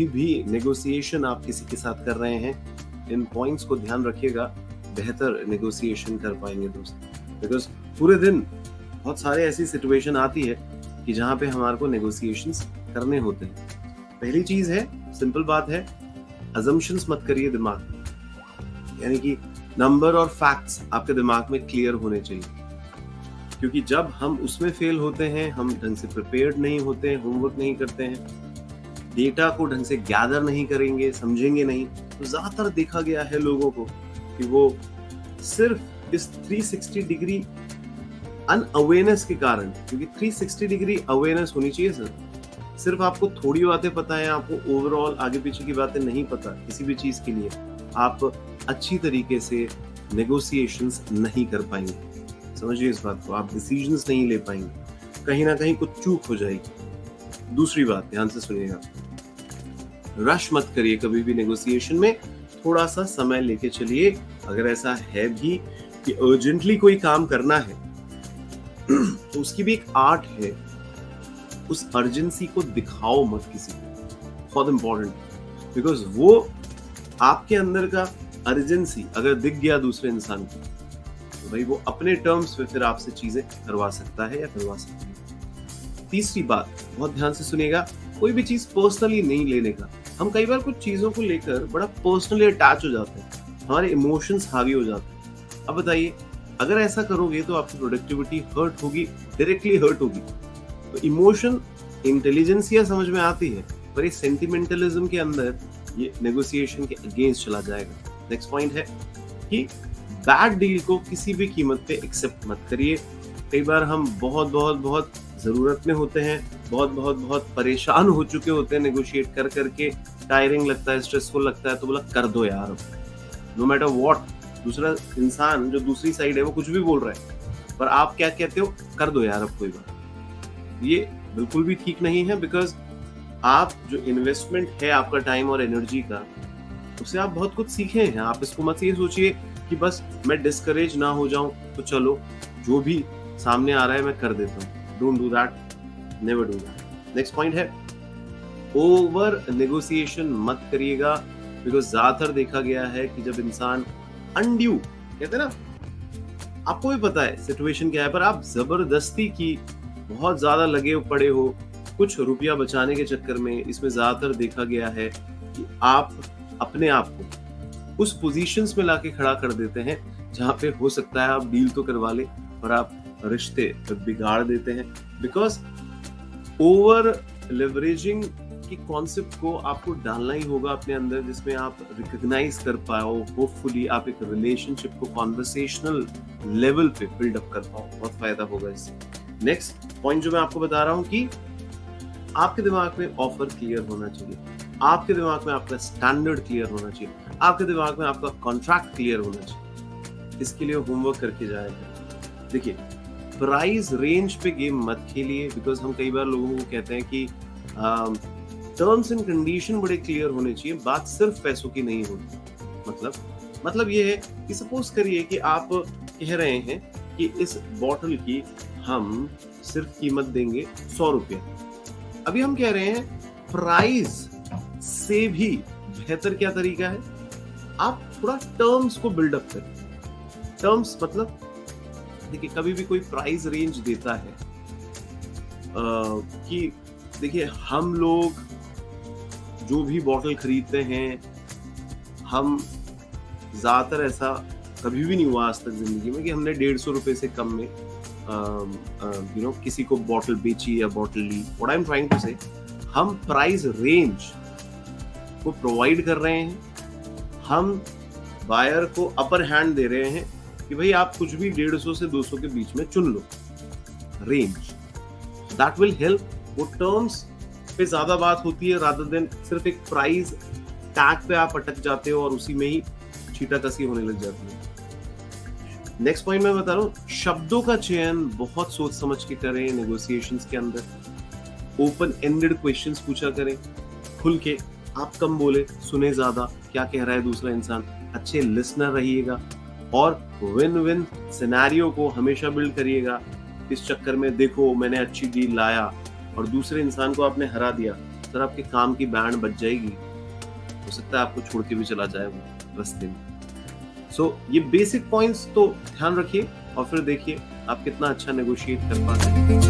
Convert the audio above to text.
कभी भी नेगोशिएशन आप किसी के साथ कर रहे हैं, इन पॉइंट्स को ध्यान रखिएगा, बेहतर नेगोशिएशन कर पाएंगे दोस्त। बिकॉज पूरे दिन बहुत सारे ऐसी सिचुएशन आती है कि जहाँ पे हमारे को नेगोशिएशंस करने होते हैं। पहली चीज है, सिंपल बात है, अजम्पशंस मत करिए दिमाग में, यानी कि नंबर और फैक्ट्स आपके दिमाग में क्लियर होने चाहिए, क्योंकि जब हम उसमें फेल होते हैं, हम ढंग से प्रिपेयर्ड नहीं होते हैं, होमवर्क नहीं करते हैं, डेटा को ढंग से गैदर नहीं करेंगे, समझेंगे नहीं, तो ज्यादातर देखा गया है लोगों को कि वो सिर्फ इस 360 डिग्री अनअवेयरनेस के कारण, क्योंकि 360 डिग्री अवेयरनेस होनी चाहिए सर, सिर्फ आपको थोड़ी बातें पता है, आपको ओवरऑल आगे पीछे की बातें नहीं पता किसी भी चीज के लिए, आप अच्छी तरीके से नेगोशिएशंस नहीं कर पाएंगे। समझिए इस बात को, आप डिसीजंस नहीं ले पाएंगे, कहीं ना कहीं कुछ चूक हो जाएगी। दूसरी बात, ध्यान से सुनिएगा, रश मत करिए कभी भी नेगोशिएशन में, थोड़ा सा समय लेके चलिए। अगर ऐसा है भी कि अर्जेंटली कोई काम करना है तो उसकी भी एक आर्ट है, उस अर्जेंसी को दिखाओ मत किसी को, बहुत इंपॉर्टेंट, बिकॉज वो आपके अंदर का अर्जेंसी अगर दिख गया दूसरे इंसान को, तो भाई वो अपने टर्म्स पे फिर आपसे चीजें करवा सकता है या करवा सकती है। तीसरी बात, बहुत ध्यान से सुनिएगा, कोई भी चीज पर्सनली नहीं लेने का। हम कई बार कुछ चीजों को लेकर बड़ा पर्सनली अटैच हो जाते हैं, हमारे इमोशंस हावी हो जाते हैं। अब बताइए, अगर ऐसा करोगे तो आपकी प्रोडक्टिविटी हर्ट होगी, डायरेक्टली हर्ट होगी। तो इमोशन इंटेलिजेंसिया समझ में आती है, पर ये सेंटिमेंटलिज्म के अंदर ये नेगोशिएशन के अगेंस्ट चला जाएगा। नेक्स्ट पॉइंट है कि बैड डील को किसी भी कीमत पे एक्सेप्ट मत करिए। कई बार हम बहुत जरूरत में होते हैं, बहुत परेशान हो चुके होते हैं, नेगोशिएट कर करके टायरिंग लगता है, स्ट्रेसफुल लगता है, तो बोला कर दो यार, नो मैटर व्हाट। दूसरा इंसान जो दूसरी साइड है वो कुछ भी बोल रहा है, पर आप क्या कहते हो, कर दो यार अब कोई बात। ये बिल्कुल भी ठीक नहीं है, बिकॉज आप जो इन्वेस्टमेंट है आपका टाइम और एनर्जी का, उससे आप बहुत कुछ सीखे हैं। आप इसको मत ये सोचिए कि बस मैं डिस्करेज ना हो जाऊं तो चलो जो भी सामने आ रहा है मैं कर देता हूं। Don't do that, never do that. Next point है, ओवर नेगोशिएशन मत करिएगा, बिकॉज ज्यादातर देखा गया है कि जब इंसान अनड्यू, कहते हैं ना, आपको भी पता है सिचुएशन क्या है, पर आप जबरदस्ती की बहुत ज्यादा लगे पड़े हो कुछ रुपया बचाने के चक्कर में, इसमें ज्यादातर देखा गया है कि आप अपने आप को उस पोजीशंस में लाके खड़ा कर देते हैं जहां पे हो सकता है आप डील तो करवा ले, पर आप रिश्ते बिगाड़ देते हैं। बिकॉज ओवर लेवरेजिंग की कॉन्सेप्ट को आपको डालना ही होगा अपने अंदर, जिसमें आप रिकॉग्नाइज कर पाओ, होपफुली आप एक रिलेशनशिप को कॉन्वर्सेशनल लेवल पे बिल्डअप कर पाओ, बहुत फायदा होगा इससे। नेक्स्ट पॉइंट जो मैं आपको बता रहा हूं कि आपके दिमाग में ऑफर क्लियर होना चाहिए, आपके दिमाग में आपका स्टैंडर्ड क्लियर होना चाहिए, आपके दिमाग में आपका कॉन्ट्रैक्ट क्लियर होना चाहिए। इसके लिए होमवर्क करके जाएगा। देखिए, प्राइस रेंज पे गेम मत खेलिए, बिकॉज हम कई बार लोगों को कहते हैं कि टर्म्स एंड कंडीशन बड़े क्लियर होने चाहिए, बात सिर्फ पैसों की नहीं होती। मतलब ये है कि सपोज करिए कि आप कह रहे हैं कि इस बॉटल की हम सिर्फ कीमत देंगे 100 रुपये। अभी हम कह रहे हैं प्राइस से भी बेहतर क्या तरीका है, आप थोड़ा टर्म्स को बिल्डअप करें। टर्म्स मतलब देखिए, कभी भी कोई प्राइस रेंज देता है कि देखिए, हम लोग जो भी बॉटल खरीदते हैं, हम ज्यादातर ऐसा कभी भी नहीं हुआ आज तक जिंदगी में कि हमने 150 रुपए से कम में किसी को बॉटल बेची या बॉटल ली। What I am trying to say, हम प्राइस रेंज को प्रोवाइड कर रहे हैं, हम बायर को अपर हैंड दे रहे हैं कि भाई आप कुछ भी 150 से 200 के बीच में चुन लो रेंज। That will help. वो टर्म्स पे ज्यादा बात होती है रादर देन सिर्फ एक प्राइस टैग पे आप अटक जाते हो और उसी में ही छीटाकसी होने लग जाती है। नेक्स्ट पॉइंट मैं बता रहा हूँ, शब्दों का चयन बहुत सोच समझ के करें। नेगोशिएशंस के अंदर ओपन एंडेड क्वेश्चंस पूछा करें, खुल के। आप कम बोले, सुने ज्यादा, क्या कह रहा है दूसरा इंसान, अच्छे लिसनर रहिएगा और विन विन सिनेरियो को हमेशा बिल्ड करिएगा। इस चक्कर में देखो मैंने अच्छी डील लाया और दूसरे इंसान को आपने हरा दिया, अगर आपके काम की बैंड बज जाएगी, हो सकता है आपको छोड़ के भी चला जाए वो रास्ते में। सो ये बेसिक पॉइंट्स तो ध्यान रखिए और फिर देखिए आप कितना अच्छा नेगोशिएट कर पाते हैं।